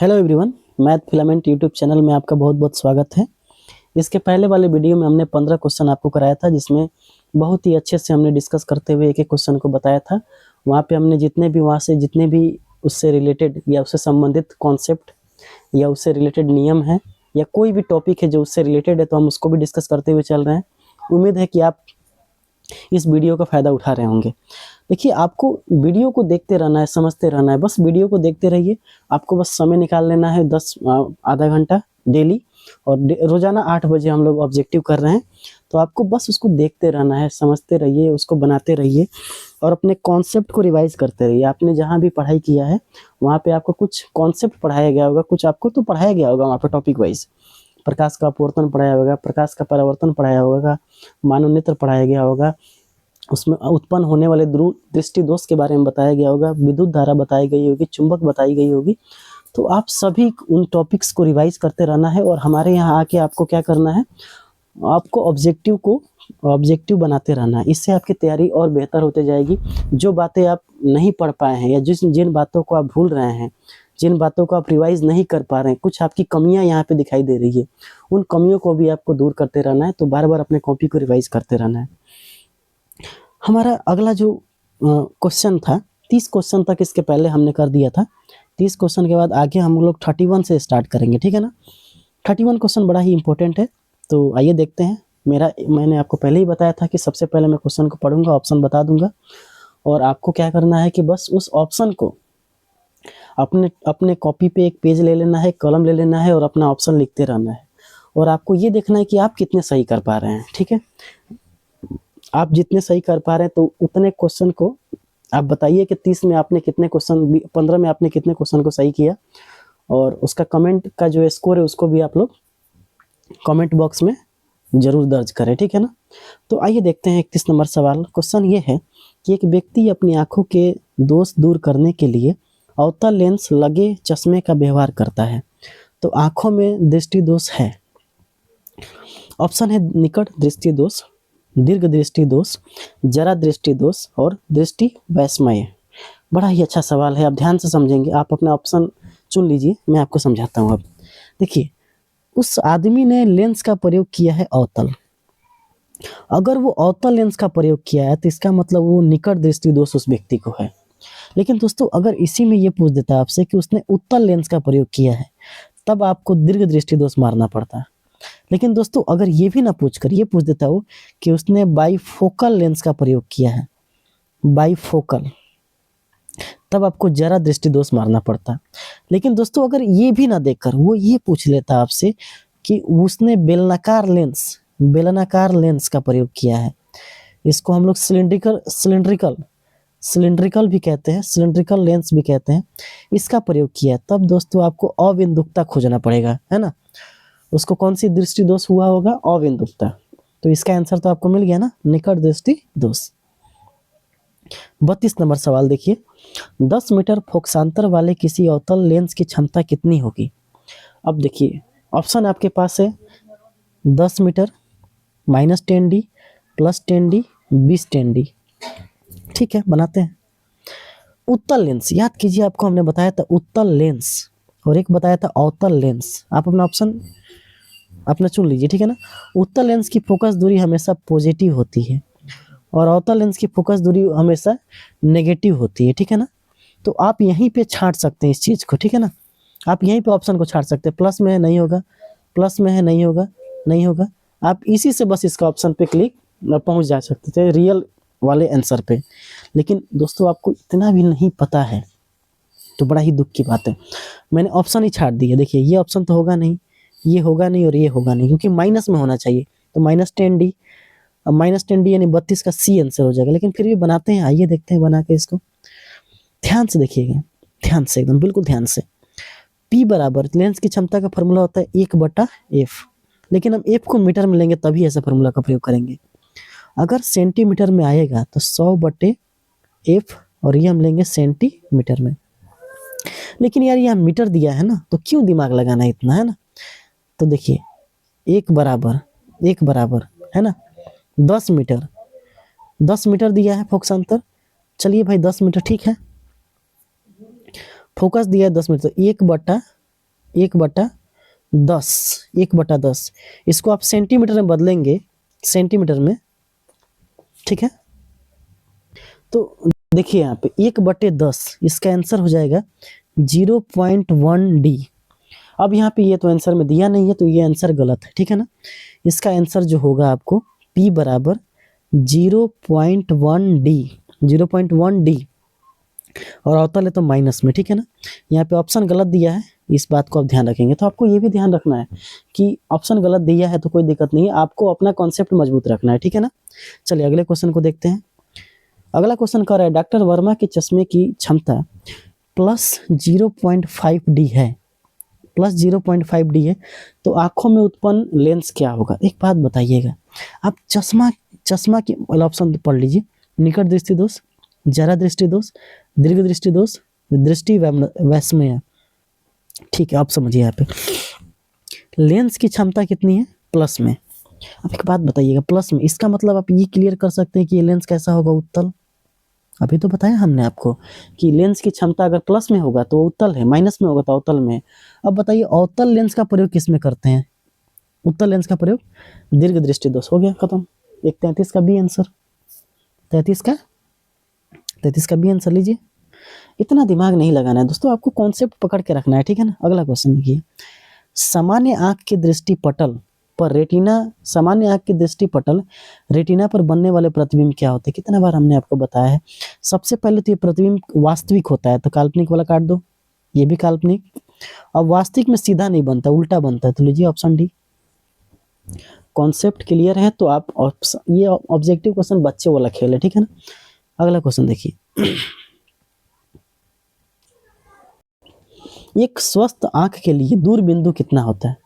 Hello everyone, math filament YouTube channel में आपका बहुत बहुत स्वागत है। इसके पहले वाले वीडियो में हमने 15 क्वेश्चन आपको कराया था, जिसमें बहुत ही अच्छे से हमने डिस्कस करते हुए एक एक क्वेश्चन को बताया था। वहाँ पे हमने जितने भी उससे रिलेटेड या उससे संबंधित कॉन्सेप्ट या उससे रिलेटेड नियम है या कोई भी टॉपिक है जो उससे रिलेटेड है, तो हम उसको भी डिस्कस करते हुए चल रहे हैं। उम्मीद है कि आप इस वीडियो का फ़ायदा उठा रहे होंगे। देखिए, आपको वीडियो को देखते रहना है, समझते रहना है, बस वीडियो को देखते रहिए। आपको बस समय निकाल लेना है आधा घंटा डेली, और रोज़ाना 8 बजे हम लोग ऑब्जेक्टिव कर रहे हैं। तो आपको बस उसको देखते रहना है, समझते रहिए, उसको बनाते रहिए और अपने कॉन्सेप्ट को रिवाइज़ करते रहिए। आपने जहाँ भी पढ़ाई किया है वहाँ पे आपको कुछ कॉन्सेप्ट पढ़ाया गया होगा, कुछ आपको तो पढ़ाया गया होगा वहाँ पे टॉपिक वाइज़। प्रकाश का अपवर्तन पढ़ाया होगा, प्रकाश का परावर्तन पढ़ाया होगा, मानोनेत्र पढ़ाया गया होगा, उसमें उत्पन्न होने वाले दृष्टि दोष के बारे में बताया गया होगा, विद्युत धारा बताई गई होगी, चुंबक बताई गई होगी। तो आप सभी उन टॉपिक्स को रिवाइज करते रहना है और हमारे यहाँ आके आपको क्या करना है, आपको ऑब्जेक्टिव बनाते रहना है। इससे आपकी तैयारी और बेहतर होते जाएगी। जो बातें आप नहीं पढ़ पाए हैं या जिन बातों को आप भूल रहे हैं, जिन बातों को आप रिवाइज नहीं कर पा रहे हैं, कुछ आपकी कमियां यहाँ पे दिखाई दे रही है, उन कमियों को भी आपको दूर करते रहना है। तो बार बार अपने कॉपी को रिवाइज करते रहना है। हमारा अगला जो क्वेश्चन था, 30 क्वेश्चन तक इसके पहले हमने कर दिया था। 30 क्वेश्चन के बाद आगे हम लोग 31 से स्टार्ट करेंगे, ठीक है ना। 31 क्वेश्चन बड़ा ही इंपॉर्टेंट है, तो आइए देखते हैं। मैंने आपको पहले ही बताया था कि सबसे पहले मैं क्वेश्चन को पढ़ूंगा, ऑप्शन बता दूंगा, और आपको क्या करना है कि बस उस ऑप्शन को अपने अपने कॉपी पे एक पेज ले लेना है, कलम ले लेना है और अपना ऑप्शन लिखते रहना है। और आपको ये देखना है कि आप कितने सही कर पा रहे हैं, ठीक है। आप जितने सही कर पा रहे हैं तो उतने क्वेश्चन को आप बताइए कि 30 में आपने कितने क्वेश्चन, 15 में आपने कितने क्वेश्चन को सही किया, और उसका कमेंट का जो स्कोर है उसको भी आप लोग कमेंट बॉक्स में जरूर दर्ज करें, ठीक है ना। तो आइए देखते हैं 31 नंबर सवाल। क्वेश्चन ये है कि एक व्यक्ति अपनी आंखों के दोष दूर करने के लिए अवतल लेंस लगे चश्मे का व्यवहार करता है, तो आंखों में दृष्टि दोष है। ऑप्शन है निकट दृष्टि दोष, दीर्घ दृष्टि दोष, जरा दृष्टि दोष और दृष्टि वैषम्य। बड़ा ही अच्छा सवाल है, आप ध्यान से समझेंगे। आप अपना ऑप्शन चुन लीजिए, मैं आपको समझाता हूँ। अब देखिए, उस आदमी ने लेंस का प्रयोग किया है अवतल। अगर वो अवतल लेंस का प्रयोग किया है तो इसका मतलब वो निकट दृष्टि दोष उस व्यक्ति को है। लेकिन दोस्तों, अगर इसी में ये पूछ देता है आपसे कि उसने उत्तल लेंस का प्रयोग किया है, तब आपको दीर्घ दृष्टि दोष मारना पड़ता है। लेकिन दोस्तों, अगर ये भी ना पूछकर ये पूछ देता हो कि उसने बाइफोकल लेंस का प्रयोग किया है, बाइफोकल, तब आपको जरा दृष्टि दोष मारना पड़ता। लेकिन दोस्तों, अगर ये भी ना देखकर वो ये पूछ लेता आपसे कि उसने बेलनाकार लेंस का प्रयोग किया है, इसको हम लोग सिलिंड्रिकल भी कहते हैं, सिलिंड्रिकल लेंस भी कहते हैं, इसका प्रयोग किया है, तब दोस्तों आपको अविंदुकता खोजना पड़ेगा, है ना। उसको कौन सी दृष्टि दोष हुआ होगा? अविंदुकता। तो इसका आंसर तो आपको मिल गया ना, निकट दृष्टि दोष। 32 नंबर सवाल देखिए, 10 मीटर फोकसांतर वाले किसी अवतल लेंस की क्षमता कितनी होगी? अब देखिए, ऑप्शन आपके पास है 10 मीटर, -10D, +10D, 2010D। ठीक है, बनाते हैं। उत्तल लेंस, याद कीजिए, आपको हमने बताया था उत्तल लेंस और एक बताया था अवतल लेंस। आप अपना ऑप्शन अपना चुन लीजिए, ठीक है ना। उत्तल लेंस की फोकस दूरी हमेशा पॉजिटिव होती है और अवतल लेंस की फोकस दूरी हमेशा नेगेटिव होती है, ठीक है ना। तो आप यहीं पे छांट सकते हैं इस चीज़ को, ठीक है ना। आप यहीं पे ऑप्शन को छांट सकते हैं, प्लस में है नहीं होगा, प्लस में है नहीं होगा, नहीं होगा। आप इसी से बस इसका ऑप्शन पे क्लिक पहुंच जा सकते थे रियल वाले आंसर पे। लेकिन दोस्तों, आपको इतना भी नहीं पता है तो बड़ा ही दुख की बात है। मैंने ऑप्शन ही छाट दिया। देखिए, ये ऑप्शन तो होगा नहीं, ये होगा नहीं और ये होगा नहीं, क्योंकि माइनस में होना चाहिए। तो -10D, अब -10D यानी 32 का सी आंसर हो जाएगा। लेकिन फिर भी बनाते हैं, आइए देखते हैं बना के इसको। ध्यान से देखिएगा, ध्यान से, एकदम बिल्कुल ध्यान से। P बराबर लेंस की क्षमता का फॉर्मूला होता है 1/f, लेकिन हम f को मीटर में लेंगे तभी ऐसा फॉर्मूला का प्रयोग करेंगे। अगर सेंटीमीटर में आएगा तो 100/f, और ये हम लेंगे सेंटीमीटर में। लेकिन यार, यहाँ मीटर दिया है ना, तो क्यों दिमाग लगाना इतना, है ना। तो देखिए, एक बराबर है ना 10 मीटर, 10 मीटर दिया है फोकसांतर। चलिए भाई, 10 मीटर ठीक है, फोकस दिया है 10 मीटर, तो 1/10 1/10, 1/10 इसको आप सेंटीमीटर में बदलेंगे, सेंटीमीटर में, ठीक है। तो देखिए यहाँ पे 1/10 इसका आंसर हो जाएगा 0.1D। अब यहाँ पे ये तो आंसर में दिया नहीं है तो ये आंसर गलत है, ठीक है ना। इसका आंसर जो होगा आपको P बराबर 0.1D, 0.1D, और अवतल है तो माइनस में, ठीक है ना। यहाँ पे ऑप्शन गलत दिया है, इस बात को आप ध्यान रखेंगे। तो आपको ये भी ध्यान रखना है कि ऑप्शन गलत दिया है तो कोई दिक्कत नहीं है, आपको अपना कॉन्सेप्ट मजबूत रखना है, ठीक है ना। चलिए अगले क्वेश्चन को देखते हैं। अगला क्वेश्चन कह रहा है डॉक्टर वर्मा के चश्मे की क्षमता +0.5D है, +0.5D है, तो आंखों में उत्पन्न लेंस क्या होगा। एक बात बताइएगा, आप चश्मा की ऑप्शन पढ़ लीजिए। निकट दृष्टि दोष, जरा दृष्टि दोष, दीर्घ दृष्टि दोष, दृष्टि वैषम्य, ठीक है। आप समझिए यहाँ पे लेंस की क्षमता कितनी है, प्लस में। अब एक बात बताइएगा, प्लस में, इसका मतलब आप ये क्लियर कर सकते हैं कि ये लेंस कैसा होगा, उत्तल। अभी तो बताया हमने आपको कि लेंस की क्षमता अगर प्लस में होगा तो उत्तल है, माइनस में होगा तो अवतल में। अब बताइए अवतल लेंस का प्रयोग किस में करते हैं, उत्तल लेंस का प्रयोग दीर्घ दृष्टि दोष। हो गया खत्म। एक 33 का बी आंसर, 33 का बी आंसर लीजिए। इतना दिमाग नहीं लगाना है दोस्तों, आपको कॉन्सेप्ट पकड़ के रखना है, ठीक है ना। अगला क्वेश्चन देखिए, सामान्य आंख के दृष्टि पटल पर रेटिना, सामान्य आंख की दृष्टि पटल रेटिना पर बनने वाले प्रतिबिंब क्या होते हैं। कितना बार हमने आपको बताया है। सबसे पहले तो ये प्रतिबिंब वास्तविक होता है, तो काल्पनिक वाला काट दो, ये भी काल्पनिक। अब वास्तविक में सीधा नहीं बनता, उल्टा बनता है, तो लीजिए ऑप्शन डी। कॉन्सेप्ट क्लियर है तो आप ये ऑब्जेक्टिव क्वेश्चन बच्चे वाला खेल है, ठीक है ना। अगला क्वेश्चन देखिए, एक स्वस्थ आंख के लिए दूर बिंदु कितना होता है।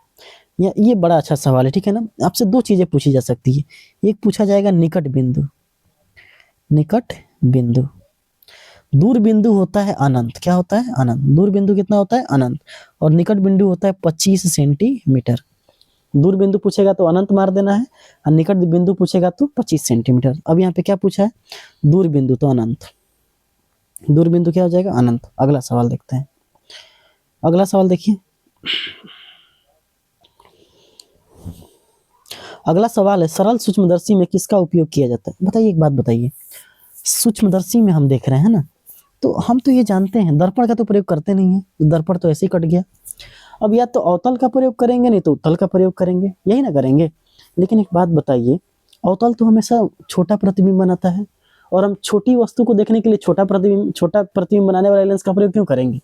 ये बड़ा अच्छा सवाल है, ठीक है ना। आपसे दो चीजें पूछी जा सकती है, एक पूछा जाएगा निकट बिंदु, निकट बिंदु। दूर बिंदु होता है अनंत, क्या होता है, अनंत। दूर बिंदु कितना होता है, अनंत। और निकट बिंदु होता है 25 सेंटीमीटर। दूर बिंदु पूछेगा तो अनंत मार देना है, और निकट बिंदु पूछेगा तो 25 सेंटीमीटर। अब यहाँ पे क्या पूछा है, दूर बिंदु तो अनंत, दूर बिंदु क्या हो जाएगा, अनंत। अगला सवाल देखते हैं। अगला सवाल देखिए, अगला सवाल है सरल सूक्ष्मदर्शी में किसका उपयोग किया जाता है। बताइए, एक बात बताइए, सूक्ष्मदर्शी में हम देख रहे हैं ना, तो हम तो ये जानते हैं दर्पण का तो प्रयोग करते नहीं है, दर्पण तो ऐसे ही कट गया। अब या तो अवतल का प्रयोग करेंगे, नहीं तो उत्तल का प्रयोग करेंगे, यही ना करेंगे। लेकिन एक बात बताइए, अवतल तो हमेशा छोटा प्रतिबिंब बनाता है, और हम छोटी वस्तु को देखने के लिए छोटा प्रतिबिंब बनाने वाले लेंस का प्रयोग क्यों करेंगे।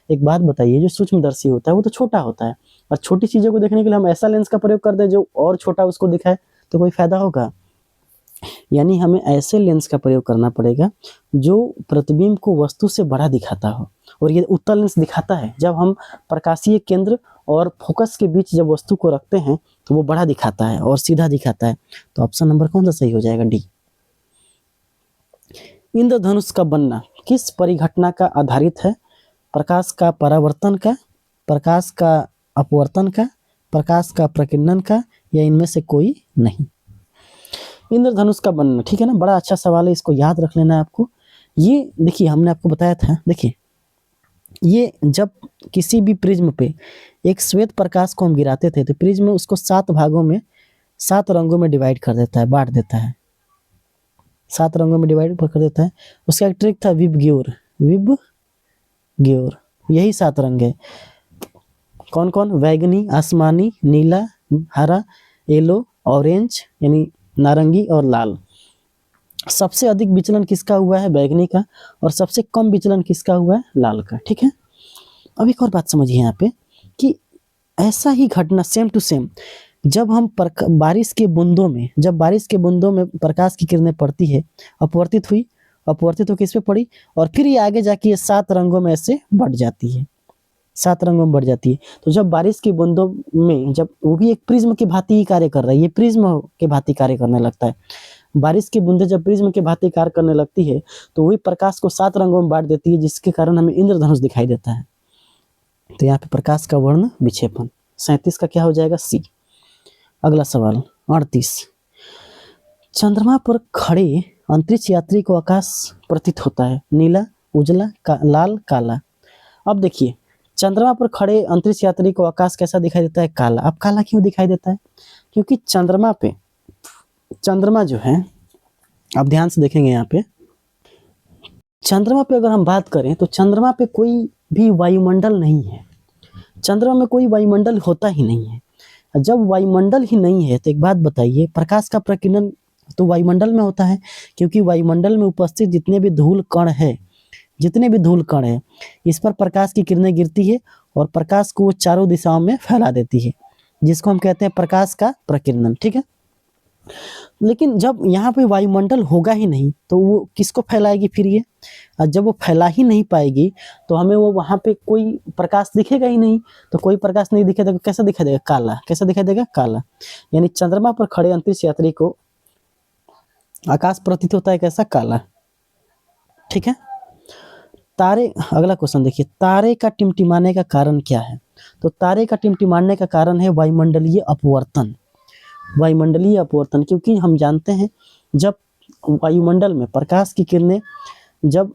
एक बात बताइए, जो सूक्ष्मदर्शी होता है वो तो छोटा होता है, और छोटी चीजों को देखने के लिए हम ऐसा लेंस का प्रयोग कर दें जो और छोटा उसको दिखाए, तो कोई फायदा होगा। यानी हमें ऐसे लेंस का प्रयोग करना पड़ेगा जो प्रतिबिंब को वस्तु से बड़ा दिखाता हो, और ये उत्तल लेंस दिखाता है। जब हम प्रकाशीय केंद्र और फोकस के बीच जब वस्तु को रखते हैं तो वो बड़ा दिखाता है और सीधा दिखाता है। तो ऑप्शन नंबर कौन सा सही हो जाएगा, डी। इंद्रधनुष का बनना किस परिघटना का आधारित है। प्रकाश का परावर्तन का, प्रकाश का अपवर्तन का, प्रकाश का प्रकीर्णन का, या इनमें से कोई नहीं। इंद्रधनुष का बनना, ठीक है ना, बड़ा अच्छा सवाल है, इसको याद रख लेना है आपको। ये देखिए हमने आपको बताया था, देखिए ये जब किसी भी प्रिज्म पे एक श्वेत प्रकाश को हम गिराते थे तो प्रिज्म उसको 7 भागों में 7 रंगों में डिवाइड कर देता है, बांट देता है, 7 रंगों में डिवाइड कर देता है। उसका एक ट्रिक था विबग्योर, विबग्योर, यही 7 रंग है। कौन कौन, बैगनी, आसमानी, नीला, हरा, येलो, ऑरेंज यानी नारंगी, और लाल। सबसे अधिक विचलन किसका हुआ है, बैगनी का, और सबसे कम विचलन किसका हुआ है, लाल का, ठीक है। अब एक और बात समझिए यहाँ पे कि ऐसा ही घटना सेम टू सेम जब हम बारिश के बूंदों में, जब बारिश के बूंदों में प्रकाश की किरणें पड़ती है, अपवर्तित हुई, अपवर्तित होकर इस पे पड़ी, और फिर ये आगे जाके ये 7 रंगों में ऐसे बढ़ जाती है, 7 रंगों में बढ़ जाती है। तो जब बारिश की बूंदों में, जब वो भी एक प्रिज्म की भांति ही कार्य कर रहा है, ये प्रिज्म के भांति कार्य करने लगता है। बारिश की बूंदें जब प्रिज्म के भांति कार्य करने लगती है तो वही प्रकाश को 7 रंगों में बांट देती है, जिसके कारण हमें इंद्रधनुष दिखाई देता है। तो यहाँ पे प्रकाश का वर्ण विक्षेपण 37 का क्या हो जाएगा, सी। अगला सवाल 38, चंद्रमा पर खड़े अंतरिक्ष यात्री को आकाश प्रतीत होता है नीला, उजला, लाल, काला। अब देखिए चंद्रमा पर खड़े अंतरिक्ष यात्री को आकाश कैसा दिखाई देता है? काला। अब काला क्यों दिखाई देता है? क्योंकि चंद्रमा जो है, आप ध्यान से देखेंगे यहाँ पे, चंद्रमा पे अगर हम बात करें तो चंद्रमा पे कोई भी वायुमंडल नहीं है। चंद्रमा में कोई वायुमंडल होता ही नहीं है। जब वायुमंडल ही नहीं है तो एक बात बताइए, प्रकाश का प्रकीर्णन तो वायुमंडल में होता है, क्योंकि वायुमंडल में उपस्थित जितने भी धूल कण है, इस पर प्रकाश की किरणें गिरती है और प्रकाश को वो चारों दिशाओं में फैला देती है, जिसको हम कहते हैं प्रकाश का प्रकीर्णन। ठीक है, लेकिन जब यहाँ पे वायुमंडल होगा ही नहीं तो वो किसको फैलाएगी फिर ये? और जब वो फैला ही नहीं पाएगी तो हमें वो वहाँ पे कोई प्रकाश दिखेगा ही नहीं। तो कोई प्रकाश नहीं दिखेगा तो कैसा दिखाई देगा? काला। कैसा दिखाई देगा? काला। यानी चंद्रमा पर खड़े अंतरिक्ष यात्री को आकाश प्रतीत होता है कैसा? काला। ठीक है, तारे, अगला क्वेश्चन देखिए, तारे का टिमटिमाने का कारण क्या है? तो तारे का टिमटिमाने का कारण है वायुमंडलीय अपवर्तन। वायुमंडलीय अपवर्तन, क्योंकि हम जानते हैं जब वायुमंडल में प्रकाश की किरणें जब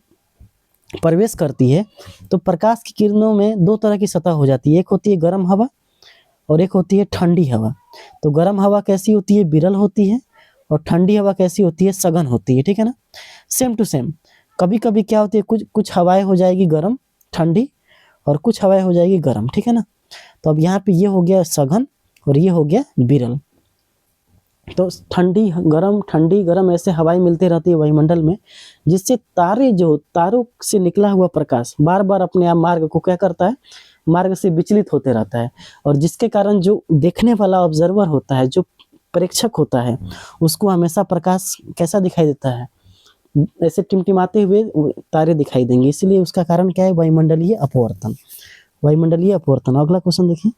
प्रवेश करती है तो प्रकाश की किरणों में दो तरह की सतह हो जाती है, एक होती है गर्म हवा और एक होती है ठंडी हवा। तो गर्म हवा कैसी होती है? विरल होती है, और ठंडी हवा कैसी होती है? सघन होती है। ठीक है ना, सेम टू सेम। कभी कभी क्या होती है, कुछ हवाएं हो जाएगी गर्म ठंडी और कुछ हवाएं हो जाएगी गर्म। ठीक है ना, तो अब यहाँ पे ये हो गया सघन और ये हो गया विरल। तो ठंडी गरम ऐसे हवाएं मिलती रहती है वायुमंडल में, जिससे तारों से निकला हुआ प्रकाश बार बार अपने आप मार्ग को क्या करता है? मार्ग से विचलित होते रहता है, और जिसके कारण जो देखने वाला ऑब्जर्वर होता है, जो प्रेक्षक होता है, उसको हमेशा प्रकाश कैसा दिखाई देता है? ऐसे टिमटिमाते हुए तारे दिखाई देंगे। इसलिए उसका कारण क्या है? वायुमंडलीय अपवर्तन। वायुमंडलीय अपवर्तन। अगला क्वेश्चन देखिए,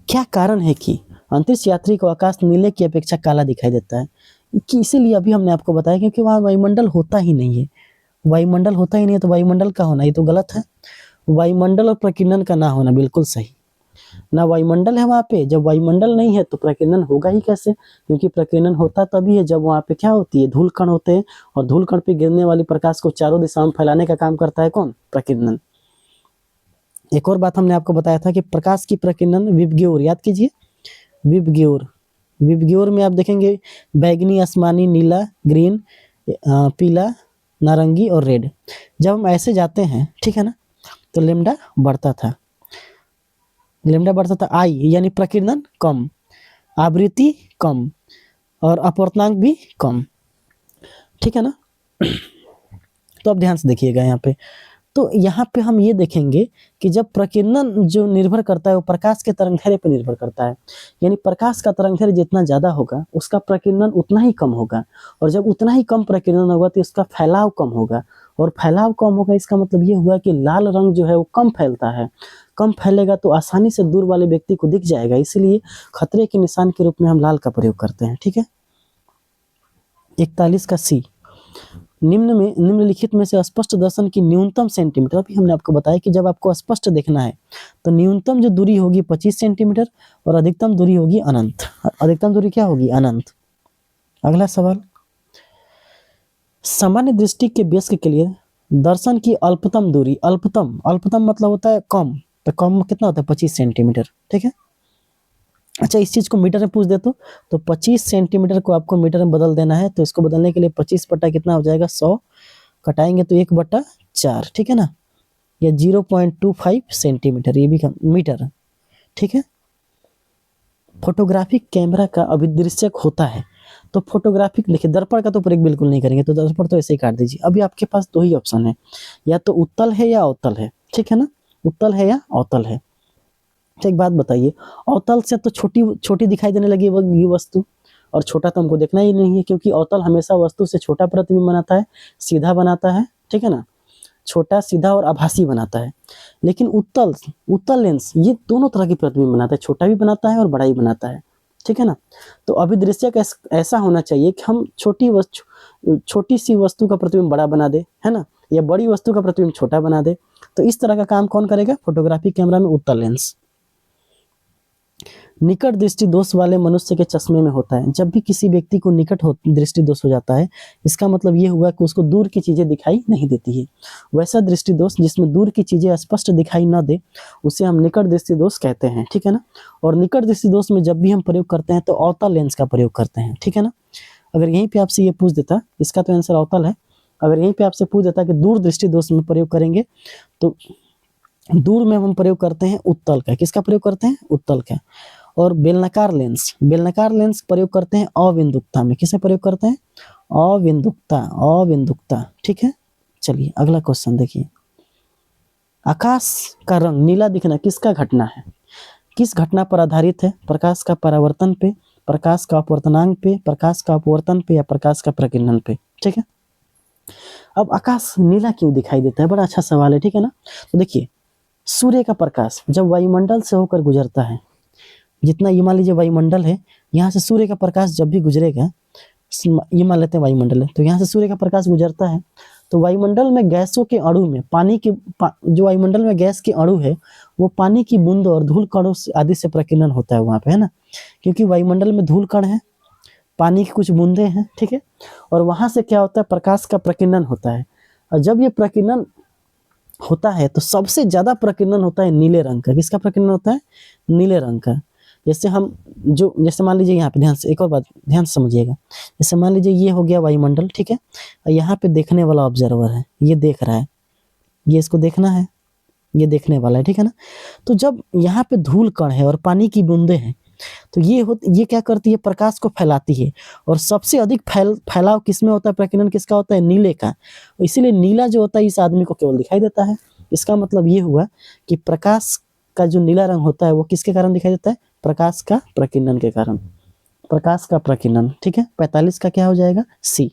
क्या कारण है कि अंतरिक्ष यात्री को आकाश नीले की अपेक्षा काला दिखाई देता है? कि इसीलिए अभी हमने आपको बताया, क्योंकि वहाँ वायुमंडल होता ही नहीं है। वायुमंडल होता ही नहीं है तो वायुमंडल का होना ये तो गलत है। वायुमंडल और प्रकीर्णन का ना होना बिल्कुल सही। ना वायुमंडल है वहाँ पे, जब वायुमंडल नहीं है तो प्रकीर्णन होगा ही कैसे? क्योंकि प्रकीर्णन होता तभी है जब वहाँ पे क्या होती है? धूल कण होते हैं, और धूल कण पे गिरने वाली प्रकाश को चारों दिशाओं में फैलाने का काम करता है कौन? प्रकीर्णन। एक और बात हमने आपको बताया था कि प्रकाश की प्रकीर्णन विबग्योर, याद कीजिए, विबग्योर में आप देखेंगे बैगनी, आसमानी, नीला, ग्रीन, पीला, नारंगी और रेड। जब हम ऐसे जाते हैं, ठीक है ना, तो लेमडा बढ़ता था, आई यानी प्रकीर्णन कम, आवृत्ति कम और अपवर्तनांक भी कम। ठीक है ना, तो अब ध्यान से देखिएगा यहाँ पे। तो यहाँ पे हम ये देखेंगे कि जब प्रकीर्णन जो निर्भर करता है वो प्रकाश के तरंगदैर्घ्य पर निर्भर करता है। यानी प्रकाश का तरंगदैर्घ्य जितना ज़्यादा होगा उसका प्रकीर्णन उतना ही कम होगा, और जब उतना ही कम प्रकीर्णन होगा तो इसका फैलाव कम होगा, और फैलाव कम होगा इसका मतलब ये हुआ कि लाल रंग जो है वो कम फैलता है। कम फैलेगा तो आसानी से दूर वाले व्यक्ति को दिख जाएगा, इसलिए खतरे के निशान के रूप में हम लाल का प्रयोग करते हैं। ठीक है, 41 का सी, निम्नलिखित में से स्पष्ट दर्शन की न्यूनतम सेंटीमीटर। अभी हमने आपको बताया कि जब आपको स्पष्ट देखना है तो न्यूनतम जो दूरी होगी 25 सेंटीमीटर और अधिकतम दूरी होगी अनंत। अधिकतम दूरी क्या होगी? अनंत। अगला सवाल, सामान्य दृष्टि के वयस्क के लिए दर्शन की अल्पतम दूरी, अल्पतम मतलब होता है कम, तो कम कितना होता है? 25 सेंटीमीटर। ठीक है, अच्छा इस चीज को मीटर में पूछ दे तो 25 सेंटीमीटर को आपको मीटर में बदल देना है। तो इसको बदलने के लिए 25 बटा कितना हो जाएगा? 100 कटाएंगे तो 1/4। ठीक है ना, या 0.25 सेंटीमीटर, ये भी मीटर। ठीक है, फोटोग्राफिक कैमरा का अभिदृश्यक होता है। तो फोटोग्राफिक देखिए, दर्पण का तो प्रयोग बिल्कुल नहीं करेंगे, तो दर्पण तो ऐसे ही काट दीजिए। अभी आपके पास दो ही ऑप्शन है, या तो उत्तल है या अवतल है। ठीक है ना, उत्तल है या अवतल है। एक बात बताइए, अवतल से तो छोटी दिखाई देने लगी ये वस्तु, और छोटा तो हमको देखना ही नहीं है, क्योंकि अवतल हमेशा वस्तु से छोटा प्रतिबिंब बनाता है, सीधा बनाता है। ठीक है ना, छोटा, सीधा और आभासी बनाता है। लेकिन उत्तल लेंस ये दोनों तरह की प्रतिबिंब बनाता है, छोटा भी बनाता है और बड़ा भी बनाता है। ठीक है ना, तो अभिदृश्यक ऐसा होना चाहिए कि हम छोटी सी वस्तु का प्रतिबिंब बड़ा बना दे, है ना, या बड़ी वस्तु का प्रतिबिंब छोटा बना दे। तो इस तरह का काम कौन करेगा? फोटोग्राफी कैमरा में उत्तल लेंस। निकट दृष्टि दोष वाले मनुष्य के चश्मे में होता है। जब भी किसी व्यक्ति को निकट दृष्टि दोष हो जाता है, इसका मतलब ये हुआ कि उसको दूर की चीजें दिखाई नहीं देती है। वैसा दृष्टि दोष जिसमें दूर की चीजें स्पष्ट दिखाई न दे, उसे हम निकट दृष्टि दोष कहते हैं, ठीक है ना। और निकट दृष्टि दोष में जब भी हम प्रयोग करते हैं तो अवतल लेंस का प्रयोग करते हैं, ठीक है ना। अगर यहीं पे आपसे ये पूछ देता, इसका तो आंसर अवतल है, अगर यहीं पे आपसे पूछ देता कि दूर दृष्टि दोष में प्रयोग करेंगे, तो दूर में हम प्रयोग करते हैं उत्तल का। किसका प्रयोग करते हैं? उत्तल का। और बेलनाकार लेंस प्रयोग करते हैं अविंदुकता में। किसे प्रयोग करते हैं? अविंदुकता, ठीक है। चलिए अगला क्वेश्चन देखिए। आकाश का रंग नीला दिखना किसका घटना है? किस घटना पर आधारित है? प्रकाश का परावर्तन पे, प्रकाश का अपवर्तनांक पे, प्रकाश का अपवर्तन पे, या प्रकाश का प्रकीर्णन पे, ठीक है। अब आकाश नीला क्यों दिखाई देता है? बड़ा अच्छा सवाल है, ठीक है ना। तो देखिए, सूर्य का प्रकाश जब वायुमंडल से होकर गुजरता है, जितना ये मान लीजिए वायुमंडल है, यहाँ से सूर्य का प्रकाश जब भी गुजरेगा, ये मान लेते हैं वायुमंडल है, तो यहाँ से सूर्य का प्रकाश गुजरता है, तो वायुमंडल में गैसों के अणु में जो वायुमंडल में गैस के अणु है, वो पानी की बूंद और धूल कणों आदि से प्रकीर्णन होता है वहाँ पे, है ना। क्योंकि वायुमंडल में धूल कण है, पानी की कुछ बूंदे हैं, ठीक है। और वहाँ से क्या होता है? प्रकाश का प्रकीर्णन होता है। और जब ये प्रकीर्णन होता है तो सबसे ज्यादा प्रकीर्णन होता है नीले रंग का। किसका प्रकीर्णन होता है? नीले रंग का। जैसे मान लीजिए यहाँ पे ध्यान से, एक और बात ध्यान से समझिएगा। जैसे मान लीजिए ये हो गया वायुमंडल, ठीक है। और यहाँ पे देखने वाला ऑब्जर्वर है, ये देख रहा है, ये इसको देखना है, ये देखने वाला है, ठीक है ना। तो जब यहाँ पे धूल कण है और पानी की बूंदे हैं, तो ये क्या करती है? प्रकाश को फैलाती है। और सबसे अधिक फैलाव किसमें होता है? प्रकीर्णन किसका होता है? नीले का। इसीलिए नीला जो होता है इस आदमी को केवल दिखाई देता है। इसका मतलब ये हुआ कि प्रकाश का जो नीला रंग होता है वो किसके कारण दिखाई देता है? प्रकाश का प्रकीर्णन के कारण। प्रकाश का प्रकीर्णन, ठीक है। 45 का क्या हो जाएगा? सी।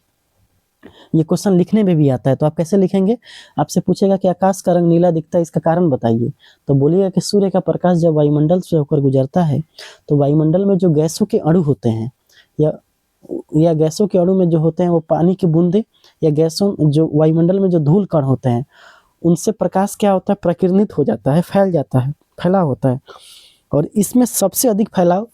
ये क्वेश्चन लिखने में भी आता है, तो आप कैसे लिखेंगे? आपसे पूछेगा कि आकाश का रंग नीला दिखता है, इसका कारण बताइए। तो बोलिएगा कि सूर्य का प्रकाश जब वायुमंडल से होकर गुजरता है, तो वायुमंडल में जो गैसों के अणु होते हैं, या गैसों के अणु में जो होते हैं वो पानी की बूंदे, या गैसों जो वायुमंडल में जो धूल कण होते हैं, उनसे प्रकाश क्या होता है? प्रकीर्णित हो जाता है, फैल जाता है, फैला होता है। और इसमें सबसे अधिक फैलाव,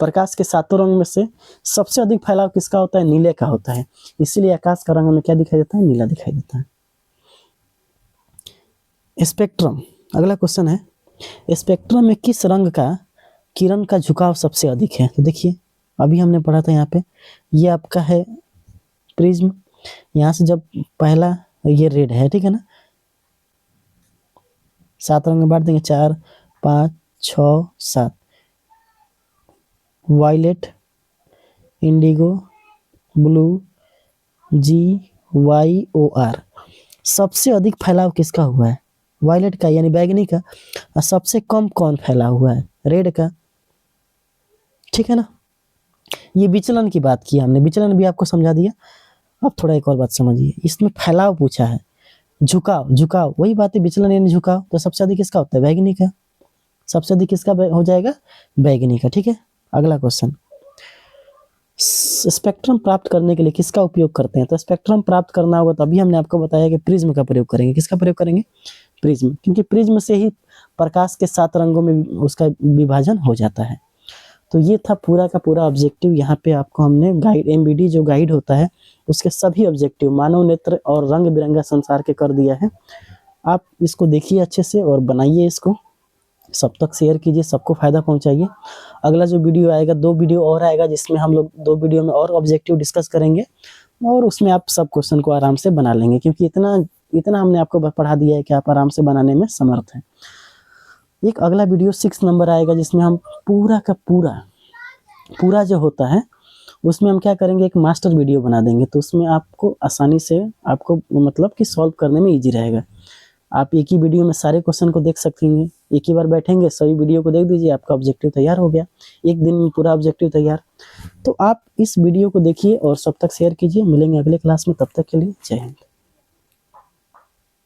प्रकाश के सातों रंग में से सबसे अधिक फैलाव किसका होता है? नीले का होता है। इसीलिए आकाश का रंग हमें क्या दिखाई देता है? नीला दिखाई देता है। स्पेक्ट्रम, अगला क्वेश्चन है, स्पेक्ट्रम में किस रंग का किरण का झुकाव सबसे अधिक है? तो देखिए, अभी हमने पढ़ा था यहाँ पे, ये आपका है प्रिज्म। यहाँ से जब पहला, ये रेड है, ठीक है ना। 7 रंग में बांट देंगे, 4, 5, 6, 7। Violet, indigo, blue, GYOR। सबसे अधिक फैलाव किसका हुआ है? वायलेट का, यानी बैगनी का। और सबसे कम कौन फैला हुआ है? रेड का, ठीक है ना। ये विचलन की बात की हमने, विचलन भी आपको समझा दिया। अब थोड़ा एक और बात समझिए, इसमें फैलाव पूछा है, झुकाव वही बात है, विचलन यानी झुकाव। तो सबसे अधिक किसका होता है? बैगनी का। सबसे अधिक किसका हो जाएगा? बैगनी का, ठीक है। अगला क्वेश्चन, स्पेक्ट्रम प्राप्त करने के लिए किसका उपयोग करते हैं? तो स्पेक्ट्रम प्राप्त करना होगा तो अभी हमने आपको बताया कि प्रिज्म का प्रयोग करेंगे। किसका प्रयोग करेंगे? प्रिज्म, क्योंकि प्रिज्म से ही प्रकाश के 7 रंगों में उसका विभाजन हो जाता है। तो ये था पूरा का पूरा ऑब्जेक्टिव। यहाँ पे आपको हमने गाइड, MBD जो गाइड होता है उसके सभी ऑब्जेक्टिव मानव नेत्र और रंग बिरंगा संसार के कर दिया है। आप इसको देखिए अच्छे से और बनाइए, इसको सब तक शेयर कीजिए, सबको फायदा पहुंचाइए। अगला जो वीडियो आएगा, 2 वीडियो और आएगा, जिसमें हम लोग 2 वीडियो में और ऑब्जेक्टिव डिस्कस करेंगे, और उसमें आप सब क्वेश्चन को आराम से बना लेंगे, क्योंकि इतना हमने आपको पढ़ा दिया है कि आप आराम से बनाने में समर्थ हैं। एक अगला वीडियो 6 नंबर आएगा, जिसमें हम पूरा का पूरा जो होता है उसमें हम क्या करेंगे, एक मास्टर वीडियो बना देंगे। तो उसमें आपको आसानी से, आपको मतलब कि सॉल्व करने में ईजी रहेगा। आप एक ही वीडियो में सारे क्वेश्चन को देख सकेंगे, एक ही बार बैठेंगे, सभी वीडियो को देख दीजिए, आपका ऑब्जेक्टिव तैयार हो गया, एक दिन में पूरा ऑब्जेक्टिव तैयार। तो आप इस वीडियो को देखिए और सब तक शेयर कीजिए। मिलेंगे अगले क्लास में, तब तक के लिए जय हिंद।